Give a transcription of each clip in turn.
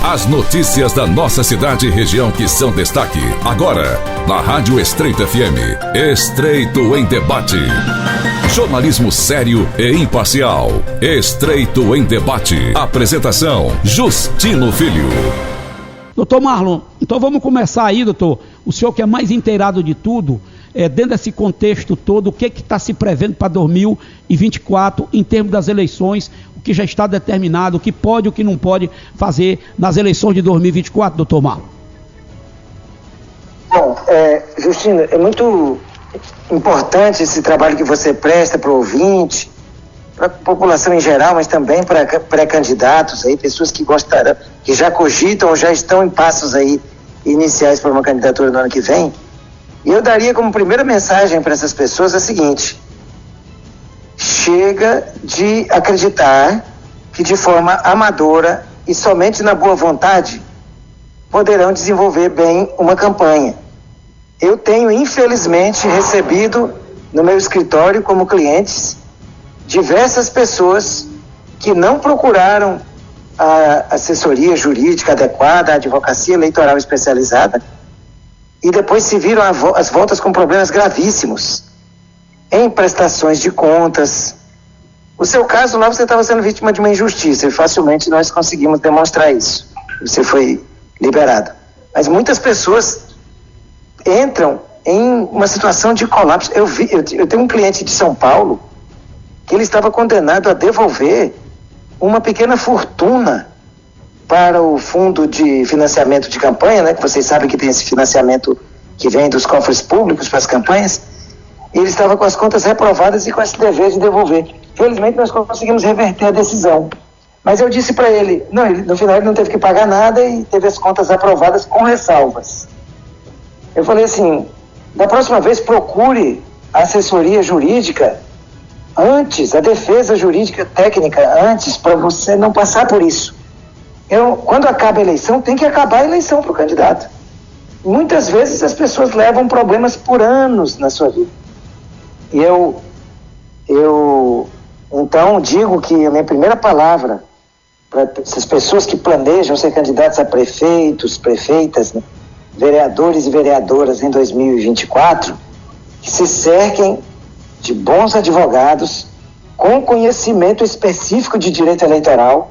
As notícias da nossa cidade e região que são destaque. Agora, na Rádio Estreito FM. Estreito em Debate. Jornalismo sério e imparcial. Estreito em Debate. Apresentação, Justino Filho. Doutor Marlon, então vamos começar aí, doutor. O senhor que é mais inteirado de tudo, dentro desse contexto todo, o que está se prevendo para 2024 em termos das eleições, o que já está determinado, o que pode e o que não pode fazer nas eleições de 2024, doutor Marlon? Bom, Justino, é muito importante esse trabalho que você presta para o ouvinte, para a população em geral, mas também para pré-candidatos, aí, pessoas que gostaram, que já cogitam ou já estão em passos aí iniciais para uma candidatura no ano que vem. E eu daria como primeira mensagem para essas pessoas a seguinte: chega de acreditar que de forma amadora e somente na boa vontade poderão desenvolver bem uma campanha. Eu tenho, infelizmente, recebido no meu escritório como clientes diversas pessoas que não procuraram a assessoria jurídica adequada, a advocacia eleitoral especializada, e depois se viram às voltas com problemas gravíssimos em prestações de contas. O seu caso lá, você estava sendo vítima de uma injustiça e facilmente nós conseguimos demonstrar isso. Você foi liberado. Mas muitas pessoas entram em uma situação de colapso. Eu tenho um cliente de São Paulo que ele estava condenado a devolver uma pequena fortuna para o fundo de financiamento de campanha, né? Que vocês sabem que tem esse financiamento que vem dos cofres públicos para as campanhas. Ele estava com as contas reprovadas e com esse dever de devolver. Felizmente nós conseguimos reverter a decisão. Mas eu disse para ele, no final ele não teve que pagar nada e teve as contas aprovadas com ressalvas. Eu falei assim, da próxima vez procure a assessoria jurídica antes, a defesa jurídica técnica antes, para você não passar por isso. Quando acaba a eleição, tem que acabar a eleição para o candidato. Muitas vezes as pessoas levam problemas por anos na sua vida. E eu então digo que a minha primeira palavra para essas pessoas que planejam ser candidatos a prefeitos, prefeitas, né, vereadores e vereadoras em 2024, que se cerquem de bons advogados com conhecimento específico de direito eleitoral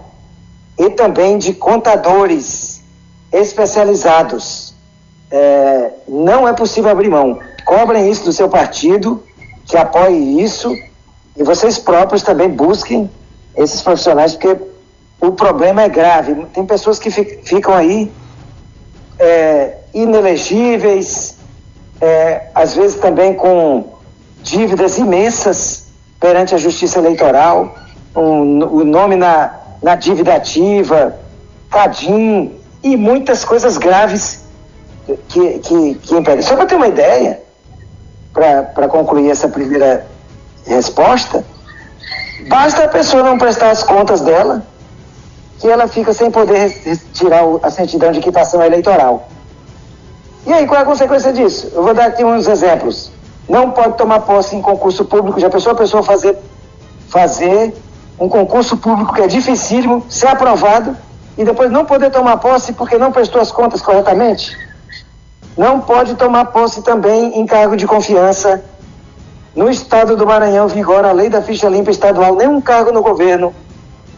e também de contadores especializados. Não é possível abrir mão. Cobrem isso do seu partido, que apoie isso, e vocês próprios também busquem esses profissionais, porque o problema é grave. Tem pessoas que ficam aí inelegíveis, às vezes também com dívidas imensas perante a Justiça Eleitoral, o nome na dívida ativa, CADIM e muitas coisas graves que impedem. Só para ter uma ideia, para concluir essa primeira resposta, basta a pessoa não prestar as contas dela, que ela fica sem poder tirar a certidão de quitação eleitoral. E aí, qual é a consequência disso? Eu vou dar aqui uns exemplos. Não pode tomar posse em concurso público. Já pensou a pessoa fazer um concurso público que é dificílimo, ser aprovado e depois não poder tomar posse porque não prestou as contas corretamente? Não pode tomar posse também em cargo de confiança. No estado do Maranhão vigora a lei da ficha limpa estadual. Nenhum cargo no governo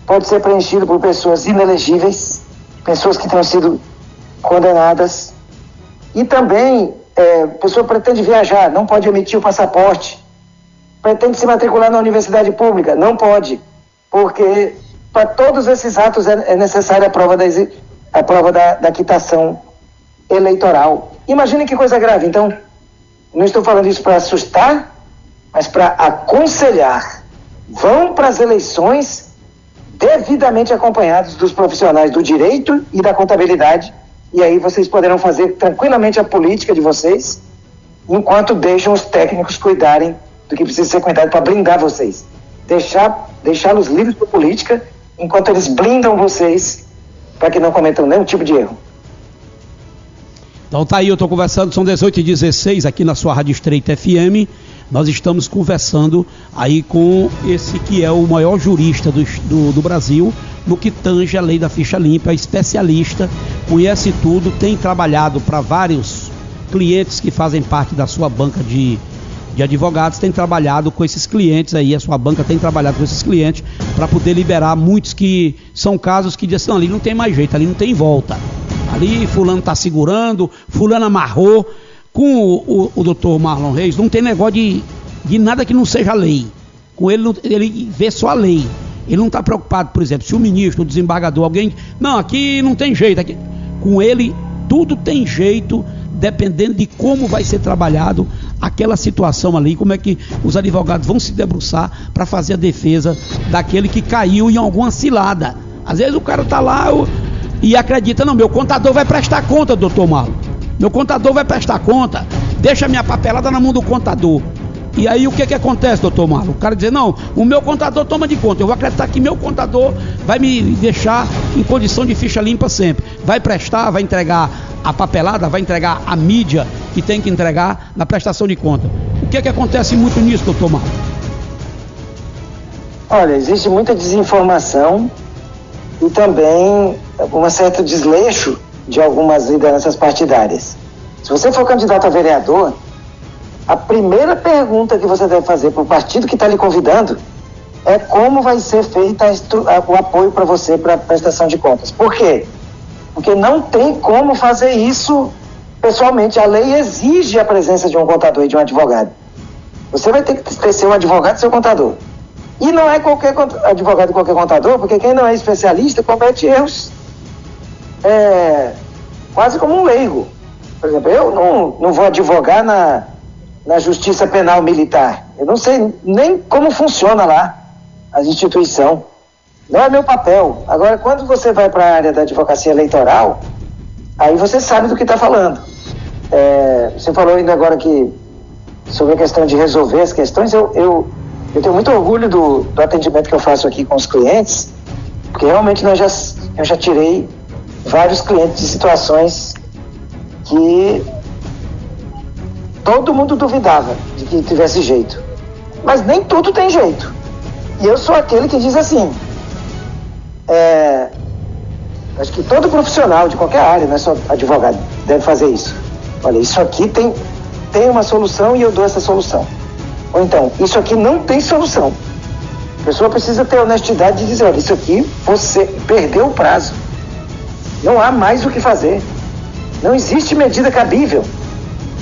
pode ser preenchido por pessoas inelegíveis, pessoas que tenham sido condenadas. E também, pessoa pretende viajar, não pode emitir o passaporte. Pretende se matricular na universidade pública, não pode, porque para todos esses atos é necessária a prova da quitação eleitoral. Imagine que coisa grave. Então, não estou falando isso para assustar, mas para aconselhar. Vão para as eleições devidamente acompanhados dos profissionais do direito e da contabilidade, e aí vocês poderão fazer tranquilamente a política de vocês, enquanto deixam os técnicos cuidarem do que precisa ser cuidado para blindar vocês. Deixá-los livres para a política, enquanto eles blindam vocês para que não cometam nenhum tipo de erro. Então tá aí, eu estou conversando, são 18h16 aqui na sua Rádio Estreito FM, nós estamos conversando aí com esse que é o maior jurista do Brasil, no que tange a lei da ficha limpa, é especialista, conhece tudo, tem trabalhado para vários clientes que fazem parte da sua banca de advogados, tem trabalhado com esses clientes aí, a sua banca tem trabalhado com esses clientes para poder liberar muitos que são casos que dizem, não, ali não tem mais jeito, ali não tem volta, ali fulano está segurando, fulano amarrou. Com o doutor Marlon Reis não tem negócio de nada que não seja lei, com ele vê só a lei, ele não está preocupado, por exemplo, se o ministro, o desembargador, alguém, não, aqui não tem jeito, aqui. Com ele tudo tem jeito, dependendo de como vai ser trabalhado aquela situação ali, como é que os advogados vão se debruçar para fazer a defesa daquele que caiu em alguma cilada. Às vezes o cara está lá e acredita, não, meu contador vai prestar conta, doutor Marlon, meu contador vai prestar conta, deixa minha papelada na mão do contador. E aí o que acontece, doutor Marlon? O cara diz, não, o meu contador toma de conta, eu vou acreditar que meu contador vai me deixar em condição de ficha limpa sempre, vai prestar, vai entregar a papelada, vai entregar a mídia que tem que entregar na prestação de conta. O que acontece muito nisso, doutor Marlon? Olha, existe muita desinformação e também um certo desleixo de algumas lideranças partidárias. Se você for candidato a vereador, a primeira pergunta que você deve fazer para o partido que está lhe convidando é como vai ser feita o apoio para você para a prestação de contas. Por quê? Porque não tem como fazer isso pessoalmente. A lei exige a presença de um contador e de um advogado. Você vai ter que ter seu advogado e seu contador. E não é qualquer advogado e qualquer contador, porque quem não é especialista comete erros quase como um leigo. Por exemplo, eu não vou advogar na Justiça Penal Militar. Eu não sei nem como funciona lá a instituição. Não é meu papel. Agora, quando você vai para a área da advocacia eleitoral, aí você sabe do que está falando. Você falou ainda agora sobre a questão de resolver as questões. Eu tenho muito orgulho do atendimento que eu faço aqui com os clientes, porque realmente eu já tirei vários clientes de situações que todo mundo duvidava de que tivesse jeito. Mas nem tudo tem jeito. E eu sou aquele que diz assim, acho que todo profissional de qualquer área, não é só advogado, deve fazer isso. Olha, isso aqui tem uma solução e eu dou essa solução. Ou então, isso aqui não tem solução. A pessoa precisa ter honestidade de dizer, olha, isso aqui você perdeu o prazo. Não há mais o que fazer. Não existe medida cabível.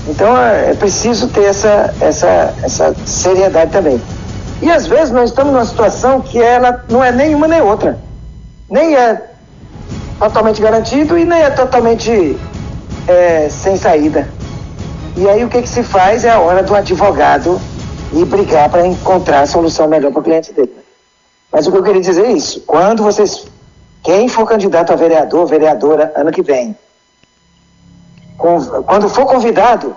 Então é preciso ter essa seriedade também. E às vezes nós estamos numa situação que ela não é nem uma nem outra. Nem é totalmente garantido e nem é totalmente sem saída. E aí o que se faz é a hora do advogado ir brigar para encontrar a solução melhor para o cliente dele. Mas o que eu queria dizer é isso. Quem for candidato a vereador, vereadora, ano que vem, quando for convidado,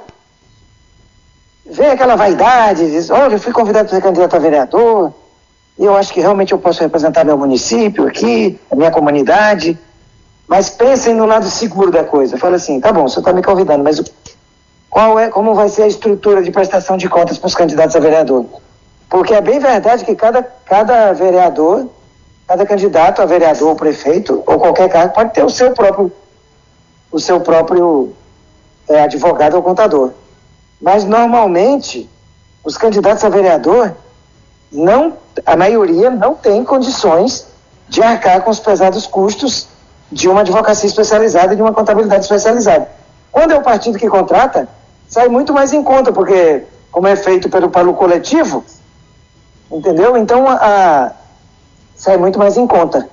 vem aquela vaidade, diz, olha, eu fui convidado para ser candidato a vereador, e eu acho que realmente eu posso representar meu município aqui, a minha comunidade, mas pensem no lado seguro da coisa. Fala assim, tá bom, você está me convidando, mas como vai ser a estrutura de prestação de contas para os candidatos a vereador? Porque é bem verdade que cada vereador, cada candidato a vereador ou prefeito, ou qualquer cargo, pode ter o seu próprio advogado ou contador. Mas, normalmente, os candidatos a vereador, a maioria não tem condições de arcar com os pesados custos de uma advocacia especializada e de uma contabilidade especializada. Quando é o partido que contrata, sai muito mais em conta, porque, como é feito pelo coletivo, entendeu? Então, sai muito mais em conta.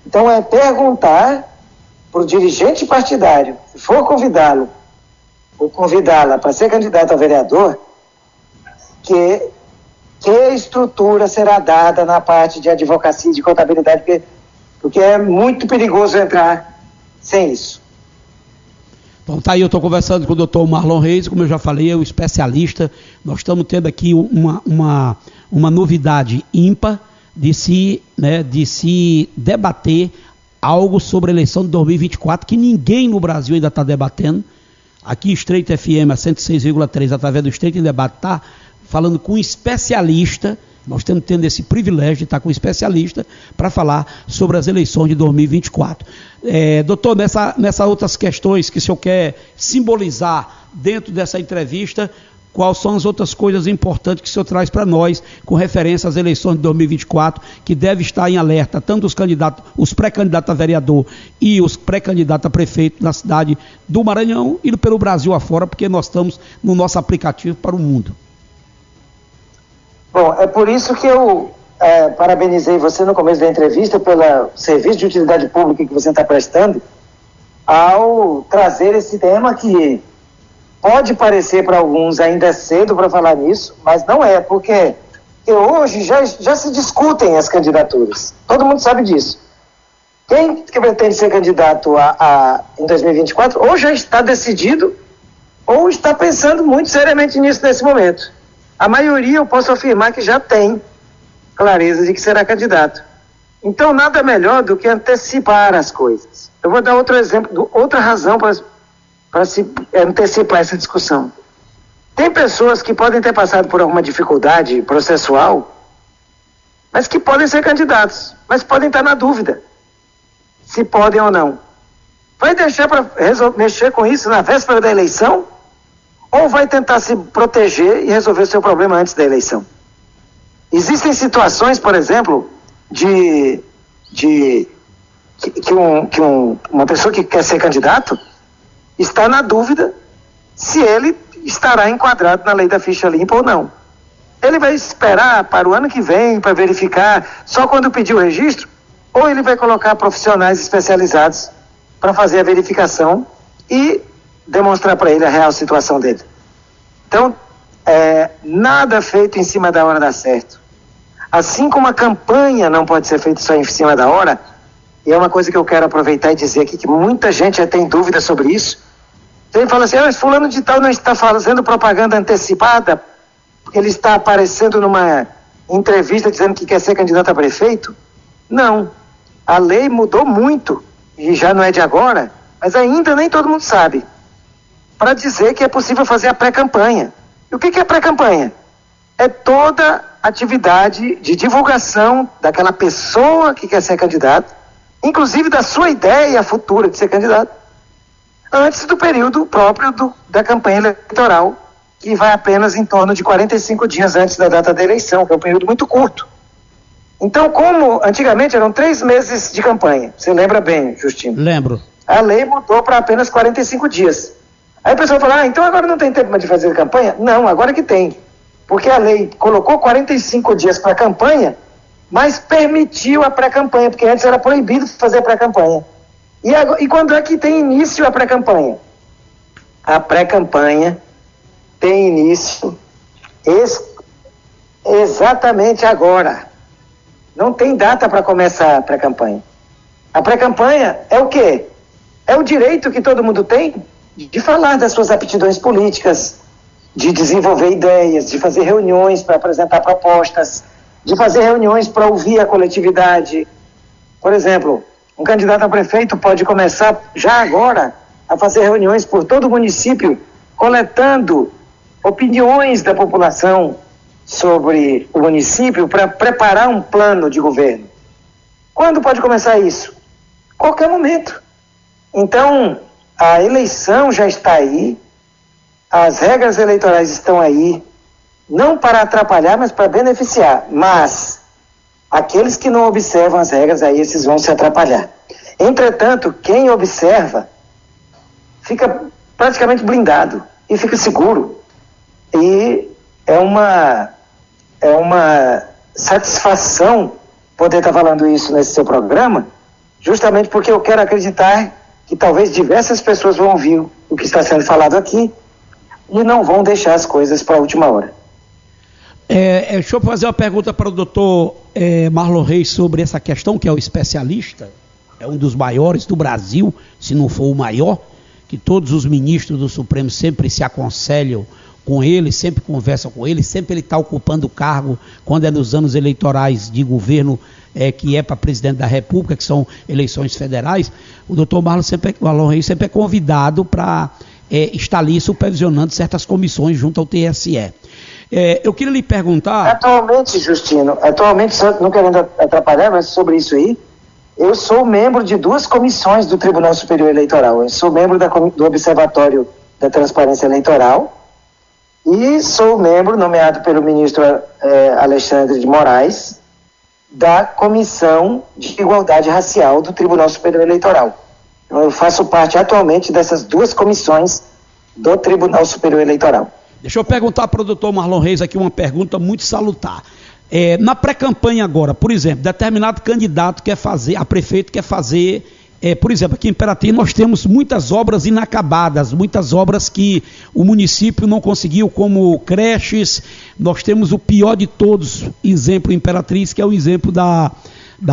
Então, é perguntar para o dirigente partidário, se for convidá-lo ou convidá-la para ser candidato a vereador, que estrutura será dada na parte de advocacia e de contabilidade, porque é muito perigoso entrar sem isso. Então tá aí, eu estou conversando com o doutor Marlon Reis, como eu já falei, é o especialista. Nós estamos tendo aqui uma novidade ímpar de se debater algo sobre a eleição de 2024 que ninguém no Brasil ainda está debatendo. Aqui Estreito FM, a 106,3, através do Estreito em Debate, está falando com um especialista. Nós estamos tendo esse privilégio de estar com um especialista para falar sobre as eleições de 2024. Doutor, nessas outras questões que o senhor quer simbolizar dentro dessa entrevista, quais são as outras coisas importantes que o senhor traz para nós com referência às eleições de 2024, que deve estar em alerta tanto os pré-candidatos a vereador e os pré-candidatos a prefeito na cidade do Maranhão e pelo Brasil afora, porque nós estamos no nosso aplicativo para o mundo. Bom, é por isso que eu parabenizei você no começo da entrevista pelo serviço de utilidade pública que você está prestando ao trazer esse tema que pode parecer para alguns ainda cedo para falar nisso, mas não é, porque hoje já se discutem as candidaturas. Todo mundo sabe disso. Quem que pretende ser candidato em 2024 ou já está decidido ou está pensando muito seriamente nisso nesse momento. A maioria eu posso afirmar que já tem clareza de que será candidato. Então nada melhor do que antecipar as coisas. Eu vou dar outro exemplo, outra razão para se antecipar essa discussão. Tem pessoas que podem ter passado por alguma dificuldade processual, mas que podem ser candidatos, mas podem estar na dúvida se podem ou não. Vai deixar para mexer com isso na véspera da eleição? Ou vai tentar se proteger e resolver o seu problema antes da eleição? Existem situações, por exemplo, uma pessoa que quer ser candidato está na dúvida se ele estará enquadrado na lei da ficha limpa ou não. Ele vai esperar para o ano que vem para verificar só quando pedir o registro, ou ele vai colocar profissionais especializados para fazer a verificação e demonstrar para ele a real situação dele. Então, nada feito em cima da hora dá certo. Assim como a campanha não pode ser feita só em cima da hora, e é uma coisa que eu quero aproveitar e dizer aqui, que muita gente já tem dúvida sobre isso. Ele fala assim, mas fulano de tal não está fazendo propaganda antecipada, porque ele está aparecendo numa entrevista dizendo que quer ser candidato a prefeito? Não. A lei mudou muito, e já não é de agora, mas ainda nem todo mundo sabe, para dizer que é possível fazer a pré-campanha. E o que é pré-campanha? É toda atividade de divulgação daquela pessoa que quer ser candidato, inclusive da sua ideia futura de ser candidato, antes do período próprio da campanha eleitoral, que vai apenas em torno de 45 dias antes da data da eleição, que é um período muito curto. Então, como antigamente eram 3 meses de campanha, você lembra bem, Justino? Lembro. A lei mudou para apenas 45 dias. Aí o pessoal fala, então agora não tem tempo mais de fazer campanha? Não, agora que tem. Porque a lei colocou 45 dias para a campanha, mas permitiu a pré-campanha, porque antes era proibido fazer pré-campanha. E quando é que tem início a pré-campanha? A pré-campanha tem início exatamente agora. Não tem data para começar a pré-campanha. A pré-campanha é o quê? É o direito que todo mundo tem de falar das suas aptidões políticas, de desenvolver ideias, de fazer reuniões para apresentar propostas, de fazer reuniões para ouvir a coletividade. Por exemplo, um candidato a prefeito pode começar já agora a fazer reuniões por todo o município, coletando opiniões da população sobre o município para preparar um plano de governo. Quando pode começar isso? Qualquer momento. Então, a eleição já está aí, as regras eleitorais estão aí, não para atrapalhar, mas para beneficiar. Mas aqueles que não observam as regras, aí esses vão se atrapalhar. Entretanto, quem observa fica praticamente blindado e fica seguro. E é uma satisfação poder estar falando isso nesse seu programa, justamente porque eu quero acreditar que talvez diversas pessoas vão ouvir o que está sendo falado aqui e não vão deixar as coisas para a última hora. Deixa eu fazer uma pergunta para o doutor Marlon Reis sobre essa questão, que é o especialista, é um dos maiores do Brasil, se não for o maior, que todos os ministros do Supremo sempre se aconselham com ele, sempre conversam com ele, sempre ele está ocupando o cargo, quando é nos anos eleitorais de governo, que é para presidente da República, que são eleições federais. O doutor Marlon Reis sempre é convidado para está ali supervisionando certas comissões junto ao TSE. Eu queria lhe perguntar... Atualmente, Justino, só não querendo atrapalhar, mas sobre isso aí, eu sou membro de 2 comissões do Tribunal Superior Eleitoral. Eu sou membro do Observatório da Transparência Eleitoral e sou membro, nomeado pelo ministro Alexandre de Moraes, da Comissão de Igualdade Racial do Tribunal Superior Eleitoral. Então, eu faço parte atualmente dessas 2 comissões do Tribunal Superior Eleitoral. Deixa eu perguntar para o doutor Marlon Reis aqui uma pergunta muito salutar. Na pré-campanha agora, por exemplo, determinado candidato quer fazer, a prefeito quer fazer, por exemplo, aqui em Imperatriz nós temos muitas obras inacabadas, muitas obras que o município não conseguiu, como creches. Nós temos o pior de todos, exemplo em Imperatriz, que é o exemplo da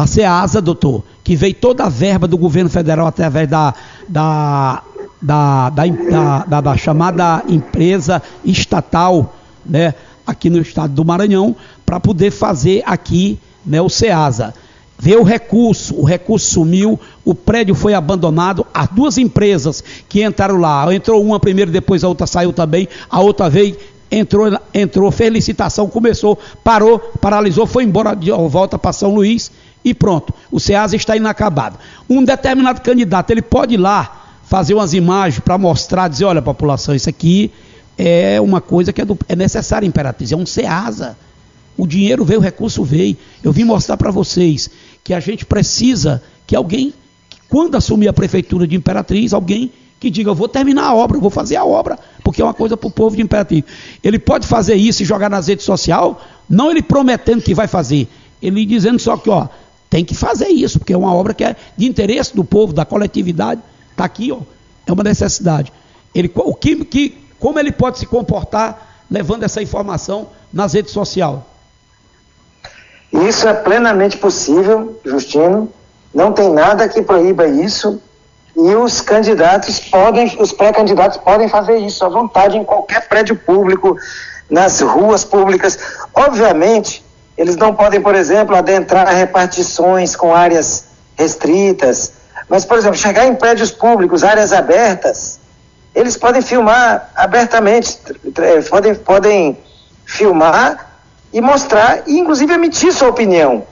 SEASA, doutor, que veio toda a verba do governo federal através da chamada empresa estatal, né, aqui no estado do Maranhão, para poder fazer aqui, né, o SEASA. Veio o recurso sumiu, o prédio foi abandonado, as 2 empresas que entraram lá, entrou uma primeiro, depois a outra saiu também, a outra veio, entrou, fez licitação, começou, parou, paralisou, foi embora de volta para São Luís e pronto, o SEASA está inacabado. Um determinado candidato, ele pode ir lá fazer umas imagens para mostrar, dizer, olha, população, isso aqui é uma coisa que é necessária em Imperatriz, é um SEASA. O dinheiro veio, o recurso veio. Eu vim mostrar para vocês que a gente precisa que alguém, que quando assumir a prefeitura de Imperatriz, alguém que diga, eu vou terminar a obra, eu vou fazer a obra, porque é uma coisa para o povo de Imperatriz. Ele pode fazer isso e jogar nas redes sociais, não ele prometendo que vai fazer, ele dizendo só que, tem que fazer isso, porque é uma obra que é de interesse do povo, da coletividade. Está aqui, é uma necessidade. Como ele pode se comportar levando essa informação nas redes sociais? Isso é plenamente possível, Justino. Não tem nada que proíba isso. E os pré-candidatos podem fazer isso à vontade em qualquer prédio público, nas ruas públicas. Obviamente, eles não podem, por exemplo, adentrar repartições com áreas restritas. Mas, por exemplo, chegar em prédios públicos, áreas abertas, eles podem filmar abertamente, podem filmar e mostrar, e inclusive emitir sua opinião.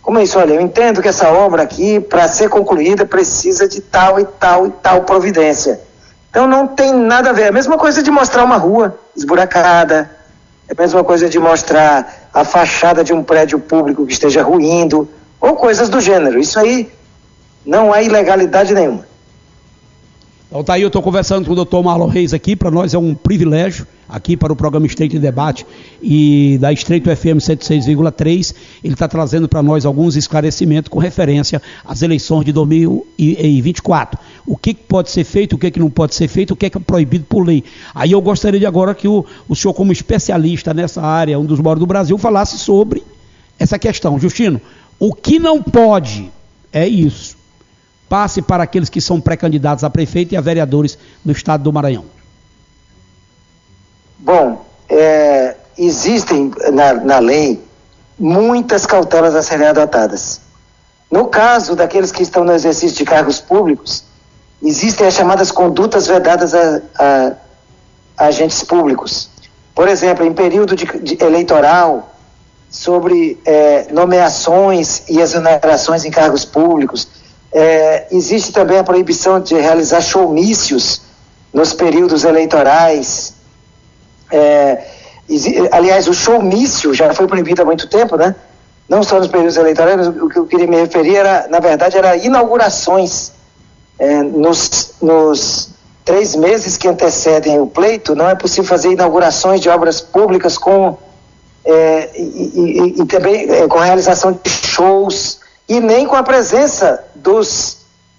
Como é isso? Olha, eu entendo que essa obra aqui, para ser concluída, precisa de tal e tal e tal providência. Então não tem nada a ver. É a mesma coisa de mostrar uma rua esburacada, é a mesma coisa de mostrar a fachada de um prédio público que esteja ruindo, ou coisas do gênero. Isso aí não há ilegalidade nenhuma. Então tá aí, eu estou conversando com o doutor Marlon Reis aqui, para nós é um privilégio, aqui para o programa Estreito em Debate e da Estreito FM 106,3, ele está trazendo para nós alguns esclarecimentos com referência às eleições de 2024. O que pode ser feito, o que não pode ser feito, o que é proibido por lei. Aí eu gostaria de agora que o senhor, como especialista nessa área, um dos maiores do Brasil, falasse sobre essa questão. Justino, o que não pode é isso. Passe para aqueles que são pré-candidatos a prefeito e a vereadores no estado do Maranhão. Bom, existem na lei muitas cautelas a serem adotadas. No caso daqueles que estão no exercício de cargos públicos, existem as chamadas condutas vedadas a agentes públicos. Por exemplo, em período eleitoral, sobre nomeações e exonerações em cargos públicos. Existe também a proibição de realizar showmícios nos períodos eleitorais. Aliás, o showmício já foi proibido há muito tempo, né? Não só nos períodos eleitorais, mas o que eu queria me referir na verdade, era inaugurações. Nos 3 meses que antecedem o pleito, não é possível fazer inaugurações de obras públicas e também com a realização de shows, e nem com a presença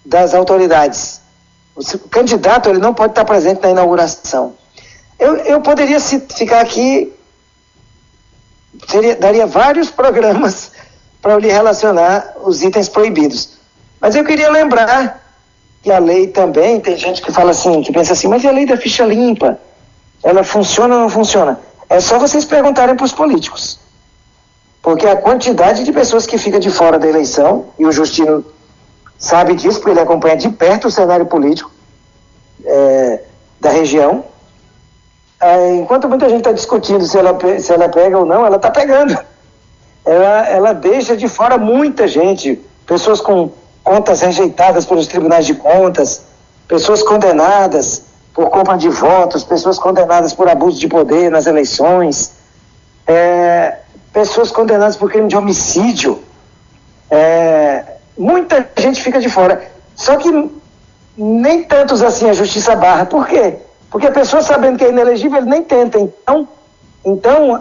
das autoridades. O candidato ele não pode estar presente na inauguração. Eu poderia ficar aqui, daria vários programas para eu lhe relacionar os itens proibidos. Mas eu queria lembrar que a lei também, tem gente que fala assim, que pensa assim, mas e a lei da ficha limpa? Ela funciona ou não funciona? É só vocês perguntarem para os políticos. Porque a quantidade de pessoas que fica de fora da eleição, e o Justino sabe disso, porque ele acompanha de perto o cenário político, da região. Enquanto muita gente está discutindo se ela pega ou não, ela está pegando. Ela deixa de fora muita gente, pessoas com contas rejeitadas pelos tribunais de contas, pessoas condenadas por compra de votos, pessoas condenadas por abuso de poder nas eleições, pessoas condenadas por crime de homicídio. Muita gente fica de fora. Só que nem tantos assim a justiça barra. Por quê? Porque a pessoa, sabendo que é inelegível, ele nem tenta. Então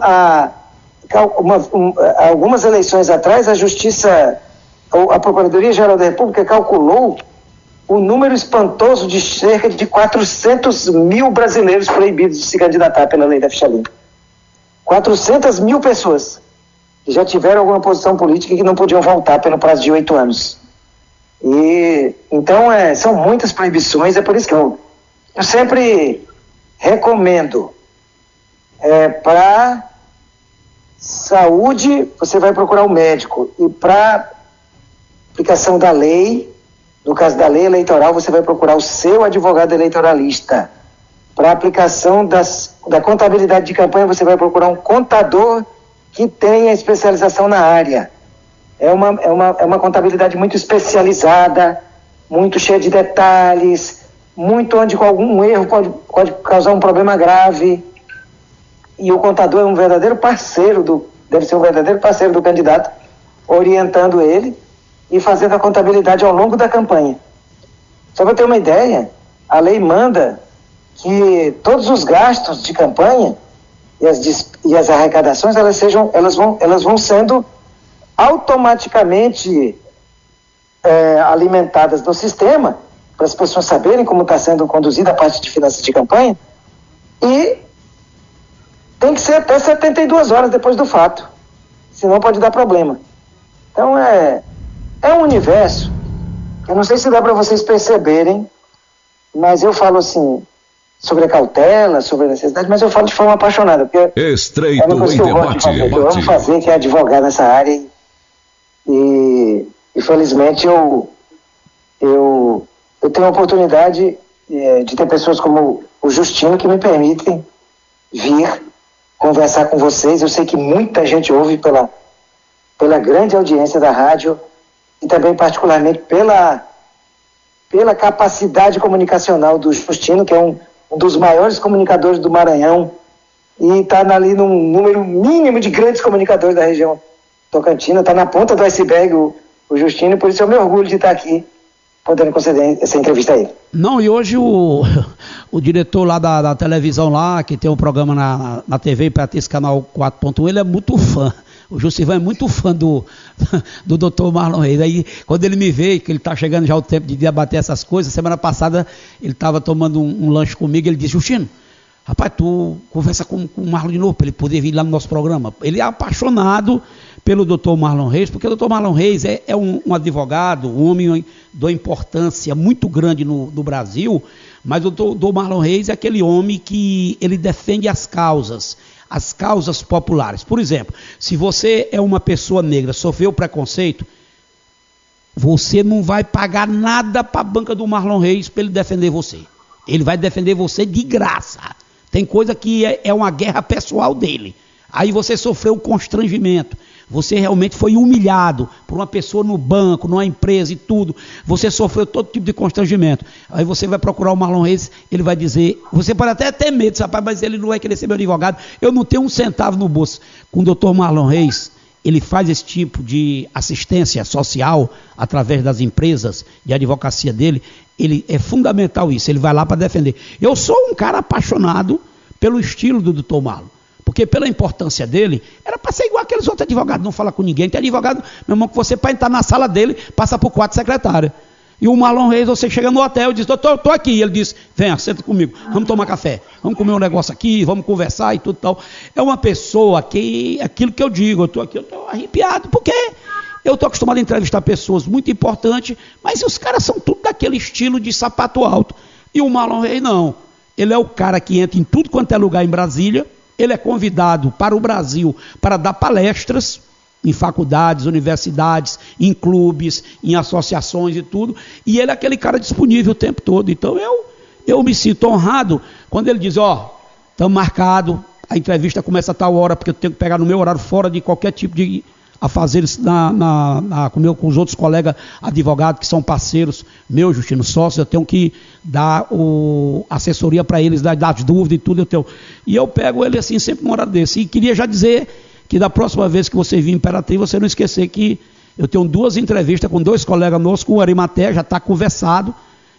algumas eleições atrás, a Justiça, a Procuradoria-Geral da República calculou o número espantoso de cerca de 400 mil brasileiros proibidos de se candidatar pela lei da ficha limpa. 400 mil pessoas que já tiveram alguma posição política e que não podiam voltar pelo prazo de 8 anos. Então, são muitas proibições, é por isso que eu sempre recomendo, para saúde, você vai procurar um médico, e para aplicação da lei, no caso da lei eleitoral, você vai procurar o seu advogado eleitoralista. Para aplicação da contabilidade de campanha, você vai procurar um contador que tenha especialização na área. É uma contabilidade muito especializada, muito cheia de detalhes, muito onde com algum erro pode causar um problema grave. E o contador é um verdadeiro parceiro deve ser um verdadeiro parceiro do candidato, orientando ele e fazendo a contabilidade ao longo da campanha. Só para ter uma ideia, a lei manda que todos os gastos de campanha e as arrecadações, elas vão sendo automaticamente alimentadas no sistema, para as pessoas saberem como está sendo conduzida a parte de finanças de campanha, e tem que ser até 72 horas depois do fato, senão pode dar problema. Então é um universo, eu não sei se dá para vocês perceberem, mas eu falo assim, sobre a cautela, sobre a necessidade, mas eu falo de forma apaixonada, porque Estreito em Debate. Eu amo fazer, que é advogar nessa área, e felizmente eu tenho a oportunidade de ter pessoas como o Justino que me permitem vir conversar com vocês. Eu sei que muita gente ouve pela grande audiência da rádio e também particularmente pela capacidade comunicacional do Justino, que é um dos maiores comunicadores do Maranhão e está ali num número mínimo de grandes comunicadores da região tocantina, está na ponta do iceberg o Justino, e por isso eu me orgulho de estar aqui podendo conceder essa entrevista a ele. Não, e hoje o diretor lá da televisão lá, que tem um programa na TV Imperatriz Canal 4.1, ele é muito fã. O Jussivan é muito fã do Dr. Marlon Reis. Aí, quando ele me vê, que ele está chegando já o tempo de debater essas coisas, semana passada ele estava tomando um lanche comigo, ele disse: Justino, rapaz, tu conversa com o Marlon de novo, para ele poder vir lá no nosso programa. Ele é apaixonado pelo Dr. Marlon Reis, porque o Dr. Marlon Reis é um advogado, um homem de uma importância muito grande no Brasil, mas o Dr. Marlon Reis é aquele homem que ele defende as causas populares. Por exemplo, se você é uma pessoa negra, sofreu preconceito, você não vai pagar nada para a banca do Marlon Reis para ele defender você. Ele vai defender você de graça. Tem coisa que é uma guerra pessoal dele. Aí você sofreu constrangimento. Você realmente foi humilhado por uma pessoa no banco, numa empresa e tudo. Você sofreu todo tipo de constrangimento. Aí você vai procurar o Marlon Reis, ele vai dizer, você pode até ter medo, rapaz, mas ele não vai querer ser meu advogado. Eu não tenho um centavo no bolso. Com o Dr. Marlon Reis, ele faz esse tipo de assistência social através das empresas de advocacia dele. Ele é fundamental isso, ele vai lá para defender. Eu sou um cara apaixonado pelo estilo do Dr. Marlon. Porque pela importância dele, era para ser igual aqueles outros advogados, não falar com ninguém. Tem advogado, meu irmão, que você para entrar na sala dele, passa por 4 secretárias. E o Marlon Reis, você chega no hotel e diz, doutor, eu estou aqui. E ele diz, venha, senta comigo, vamos tomar café, vamos comer um negócio aqui, vamos conversar e tudo tal. É uma pessoa que, aquilo que eu digo, eu estou aqui, eu estou arrepiado, porque eu estou acostumado a entrevistar pessoas muito importantes, mas os caras são tudo daquele estilo de sapato alto. E o Marlon Reis não. Ele é o cara que entra em tudo quanto é lugar em Brasília. Ele é convidado para o Brasil para dar palestras em faculdades, universidades, em clubes, em associações e tudo. E ele é aquele cara disponível o tempo todo. Então eu me sinto honrado quando ele diz, estamos marcado, a entrevista começa a tal hora, porque eu tenho que pegar no meu horário fora de qualquer tipo de afazeres com os outros colegas advogados que são parceiros meus, Justino, sócios, eu tenho que dar assessoria para eles, das dúvidas e tudo, e eu pego ele assim sempre num horário desse. E queria já dizer que da próxima vez que você vir em Imperatriz, você não esquecer que eu tenho 2 entrevistas com 2 colegas nossos, com o Arimaté, já está conversado,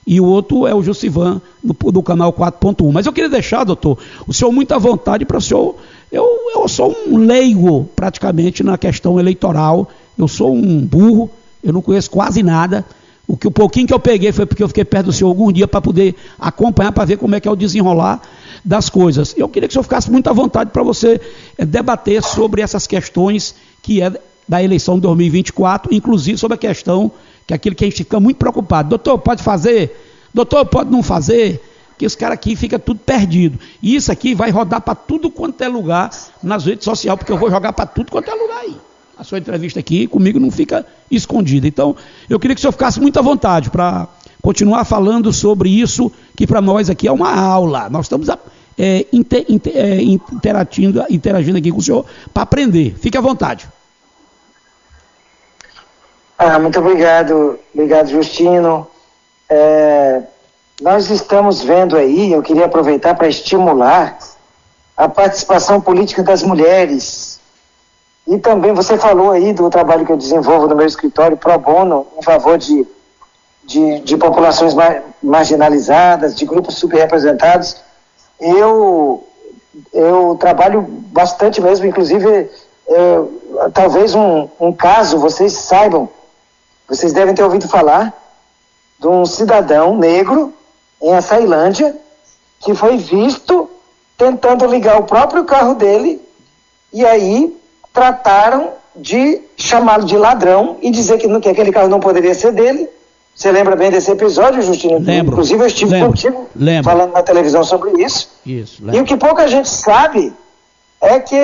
e o outro é o Jussivan, do canal 4.1. Mas eu queria deixar, doutor, o senhor muito à vontade para o senhor. Eu sou um leigo, praticamente, na questão eleitoral. Eu sou um burro, eu não conheço quase nada. O pouquinho que eu peguei foi porque eu fiquei perto do senhor algum dia para poder acompanhar, para ver como é que é o desenrolar das coisas. Eu queria que o senhor ficasse muito à vontade para você debater sobre essas questões que é da eleição de 2024, inclusive sobre a questão que é aquilo que a gente fica muito preocupado. Doutor, pode fazer? Doutor, pode não fazer? Que os caras aqui ficam tudo perdido. E isso aqui vai rodar para tudo quanto é lugar nas redes sociais, porque eu vou jogar para tudo quanto é lugar aí. A sua entrevista aqui comigo não fica escondida. Então, eu queria que o senhor ficasse muito à vontade para continuar falando sobre isso, que para nós aqui é uma aula. Nós estamos interagindo aqui com o senhor para aprender. Fique à vontade. Muito obrigado, Justino. Nós estamos vendo aí, eu queria aproveitar para estimular a participação política das mulheres. E também você falou aí do trabalho que eu desenvolvo no meu escritório pro bono, em favor de populações marginalizadas, de grupos subrepresentados. Eu trabalho bastante mesmo, inclusive, talvez um caso, vocês saibam, vocês devem ter ouvido falar de um cidadão negro em Açailândia que foi visto tentando ligar o próprio carro dele, e aí trataram de chamá-lo de ladrão e dizer que aquele carro não poderia ser dele. Você lembra bem desse episódio, Justino? Lembro. Inclusive eu estive contigo falando na televisão sobre isso. E o que pouca gente sabe é que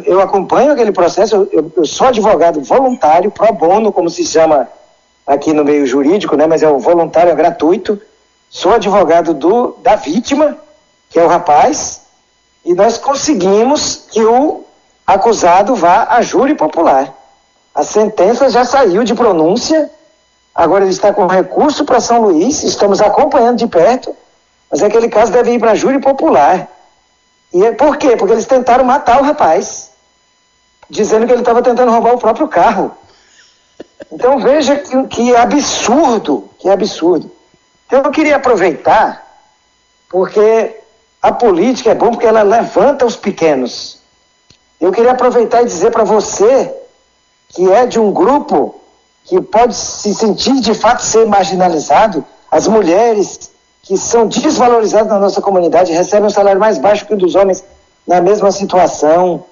eu acompanho aquele processo, eu sou advogado voluntário, pro bono, como se chama aqui no meio jurídico, né? Mas é o voluntário, é gratuito. Sou advogado da vítima, que é o rapaz, e nós conseguimos que o acusado vá a júri popular. A sentença já saiu de pronúncia, agora ele está com recurso para São Luís, estamos acompanhando de perto, mas aquele caso deve ir para júri popular. E por quê? Porque eles tentaram matar o rapaz, dizendo que ele estava tentando roubar o próprio carro. Então veja que absurdo, Então eu queria aproveitar, porque a política é bom porque ela levanta os pequenos. Eu queria aproveitar e dizer para você que é de um grupo que pode se sentir de fato ser marginalizado, as mulheres que são desvalorizadas na nossa comunidade, recebem um salário mais baixo que o dos homens na mesma situação,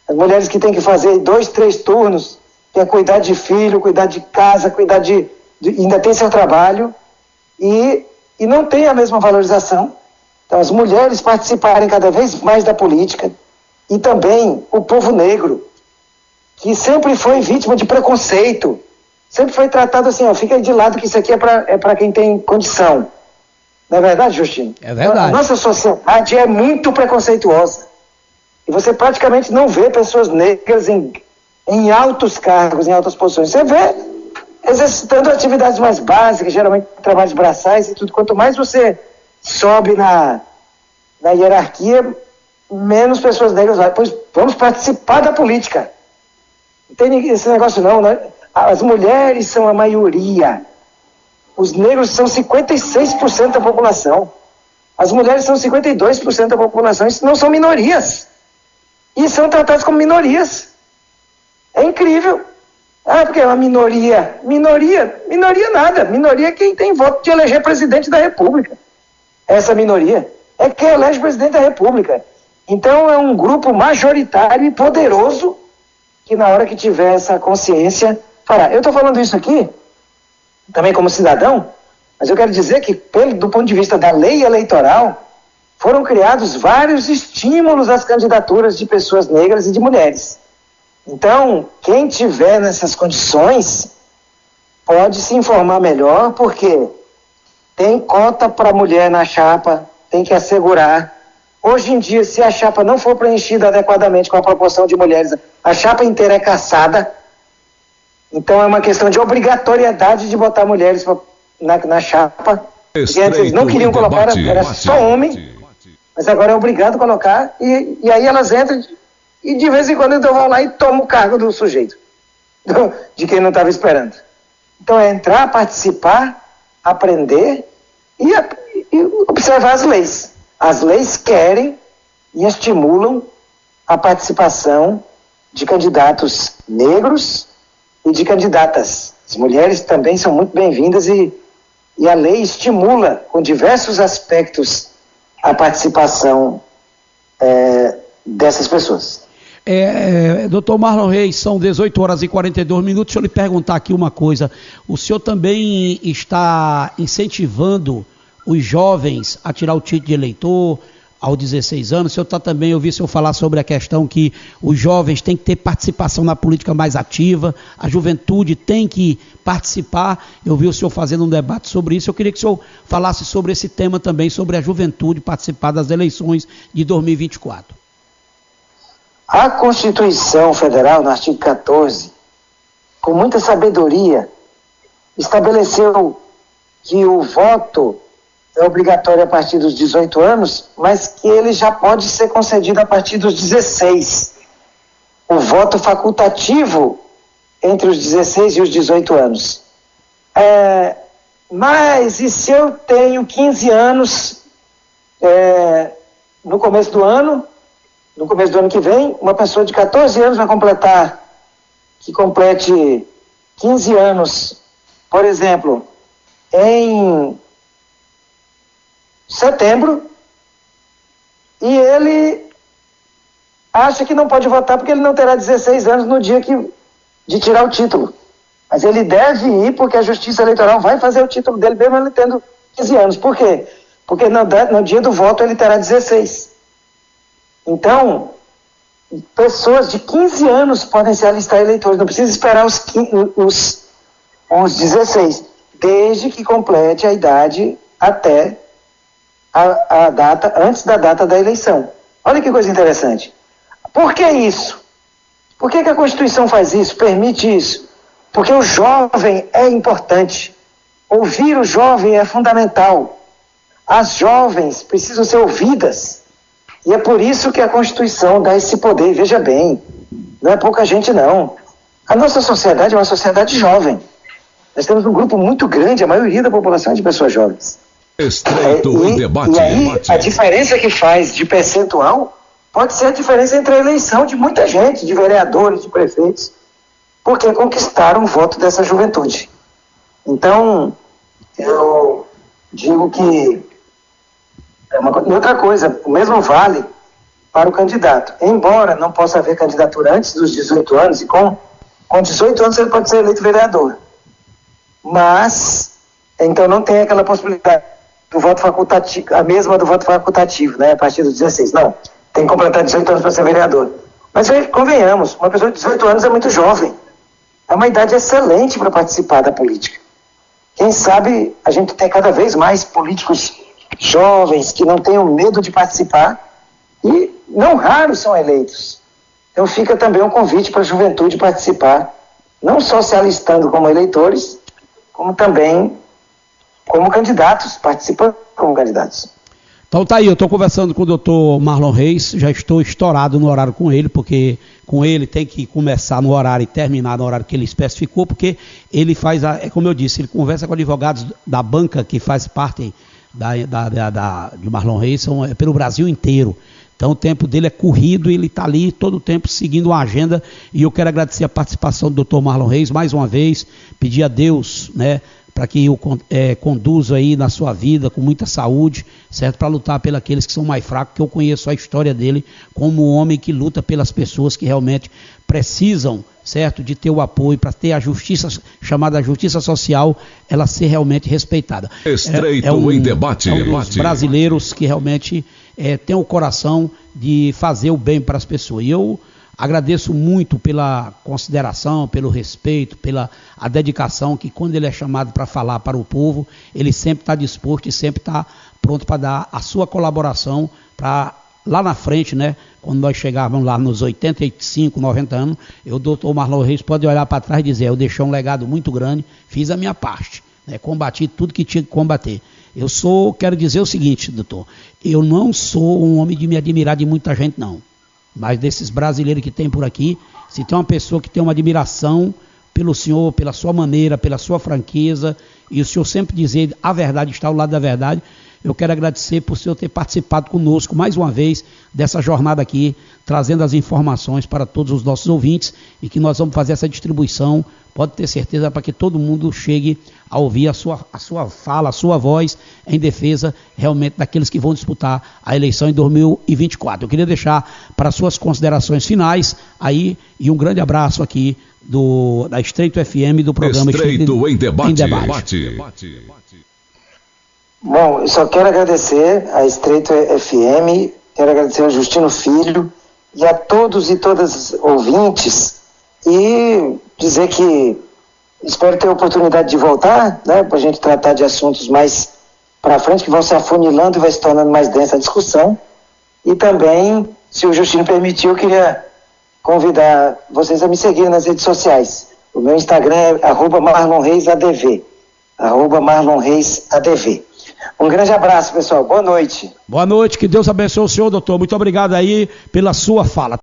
as mulheres que têm que fazer 2, 3 turnos, que é cuidar de filho, cuidar de casa, cuidar ainda tem seu trabalho, e não tem a mesma valorização. Então as mulheres participarem cada vez mais da política, e também o povo negro, que sempre foi vítima de preconceito, sempre foi tratado assim, fica aí de lado que isso aqui é para quem tem condição. Não é verdade, Justino? É verdade. A nossa sociedade é muito preconceituosa. E você praticamente não vê pessoas negras em altos cargos, em altas posições. Você vê exercitando atividades mais básicas, geralmente trabalhos braçais e tudo. Quanto mais você sobe na hierarquia, menos pessoas negras vai. Pois vamos participar da política. Não tem esse negócio não, né? As mulheres são a maioria. Os negros são 56% da população. As mulheres são 52% da população. Isso não são minorias. E são tratadas como minorias. É incrível. Porque é uma minoria. Minoria nada. Minoria é quem tem voto de eleger presidente da República. Essa minoria é quem elege presidente da República. Então é um grupo majoritário e poderoso que na hora que tiver essa consciência fará. Eu estou falando isso aqui também como cidadão, mas eu quero dizer que do ponto de vista da lei eleitoral foram criados vários estímulos às candidaturas de pessoas negras e de mulheres. Então, quem tiver nessas condições pode se informar melhor, porque tem cota para mulher na chapa, tem que assegurar. Hoje em dia, se a chapa não for preenchida adequadamente com a proporção de mulheres, a chapa inteira é cassada. Então é uma questão de obrigatoriedade de botar mulheres na chapa. Antes eles não queriam colocar, era só homem, mas agora é obrigado a colocar, e aí elas entram, e de vez em quando eu vou lá e tomo o cargo do sujeito, de quem não estava esperando. Então é entrar, participar, aprender e observar as leis. As leis querem e estimulam a participação de candidatos negros e de candidatas. As mulheres também são muito bem-vindas e a lei estimula com diversos aspectos a participação dessas pessoas. Doutor Marlon Reis, são 18 horas e 42 minutos. Deixa eu lhe perguntar aqui uma coisa. O senhor também está incentivando os jovens a tirar o título de eleitor aos 16 anos? O senhor está também, eu ouvi o senhor falar sobre a questão que os jovens têm que ter participação na política mais ativa, a juventude tem que participar. Eu ouvi o senhor fazendo um debate sobre isso. Eu queria que o senhor falasse sobre esse tema também, sobre a juventude participar das eleições de 2024. A Constituição Federal, no artigo 14, com muita sabedoria, estabeleceu que o voto é obrigatório a partir dos 18 anos, mas que ele já pode ser concedido a partir dos 16. O voto facultativo entre os 16 e os 18 anos. Mas e se eu tenho 15 anos no começo do ano que vem, uma pessoa de 14 anos vai complete 15 anos, por exemplo, em setembro, e ele acha que não pode votar porque ele não terá 16 anos no dia de tirar o título. Mas ele deve ir porque a Justiça Eleitoral vai fazer o título dele mesmo ele tendo 15 anos. Por quê? Porque no dia do voto ele terá 16. Então, pessoas de 15 anos podem se alistar eleitores, não precisa esperar os 16, desde que complete a idade até a data, antes da data da eleição. Olha que coisa interessante. Por que isso? Por que a Constituição faz isso, permite isso? Porque o jovem é importante. Ouvir o jovem é fundamental. As jovens precisam ser ouvidas. E é por isso que a Constituição dá esse poder. Veja bem, não é pouca gente não. A nossa sociedade é uma sociedade jovem. Nós temos um grupo muito grande, a maioria da população é de pessoas jovens. Estreito em debate. E aí, a diferença que faz de percentual pode ser a diferença entre a eleição de muita gente, de vereadores, de prefeitos, porque conquistaram o voto dessa juventude. Então, eu digo que e outra coisa, o mesmo vale para o candidato. Embora não possa haver candidatura antes dos 18 anos, e com 18 anos ele pode ser eleito vereador. Mas, então não tem aquela possibilidade do voto facultativo, a mesma do voto facultativo, né, a partir dos 16. Não, tem que completar 18 anos para ser vereador. Mas convenhamos, uma pessoa de 18 anos é muito jovem. É uma idade excelente para participar da política. Quem sabe a gente tem cada vez mais políticos jovens que não tenham medo de participar e não raros são eleitos. Então fica também um convite para a juventude participar, não só se alistando como eleitores, como também como candidatos, participando como candidatos. Então tá aí, eu estou conversando com o doutor Marlon Reis, já estou estourado no horário com ele, porque com ele tem que começar no horário e terminar no horário que ele especificou, porque ele faz, como eu disse, ele conversa com advogados da banca que faz parte de Marlon Reis, pelo Brasil inteiro. Então o tempo dele é corrido e ele está ali todo o tempo seguindo uma agenda, e eu quero agradecer a participação do Dr. Marlon Reis mais uma vez, pedir a Deus, né, para que o conduza aí na sua vida com muita saúde, certo? Para lutar pelos aqueles que são mais fracos, que eu conheço a história dele como um homem que luta pelas pessoas que realmente precisam, certo? De ter o apoio para ter a justiça, chamada justiça social, ela ser realmente respeitada. Estreito em debate. Dos brasileiros que realmente tem o coração de fazer o bem para as pessoas. E eu Agradeço muito pela consideração, pelo respeito, pela a dedicação, que quando ele é chamado para falar para o povo, ele sempre está disposto e sempre está pronto para dar a sua colaboração para lá na frente, né? Quando nós chegávamos lá nos 85, 90 anos, o doutor Marlon Reis pode olhar para trás e dizer, eu deixei um legado muito grande, fiz a minha parte, né? Combati tudo que tinha que combater. Quero dizer o seguinte, doutor, eu não sou um homem de me admirar de muita gente, não. Mas desses brasileiros que tem por aqui, se tem uma pessoa que tem uma admiração pelo senhor, pela sua maneira, pela sua franqueza, e o senhor sempre dizer a verdade, está ao lado da verdade, eu quero agradecer por o senhor ter participado conosco mais uma vez dessa jornada aqui, trazendo as informações para todos os nossos ouvintes, e que nós vamos fazer essa distribuição, pode ter certeza, para que todo mundo chegue a ouvir a sua fala, a sua voz em defesa realmente daqueles que vão disputar a eleição em 2024. Eu queria deixar para suas considerações finais aí, e um grande abraço aqui da Estreito FM, do programa Estreito em Debate. Bom, eu só quero agradecer a Estreito FM, quero agradecer ao Justino Filho e a todos e todas os ouvintes, e dizer que espero ter a oportunidade de voltar, né, para a gente tratar de assuntos mais para frente, que vão se afunilando e vai se tornando mais densa a discussão. E também, se o Justino permitir, eu queria convidar vocês a me seguirem nas redes sociais. O meu Instagram é @MarlonReisADV. @MarlonReisADV. Um grande abraço, pessoal. Boa noite. Boa noite, que Deus abençoe o senhor, doutor. Muito obrigado aí pela sua fala.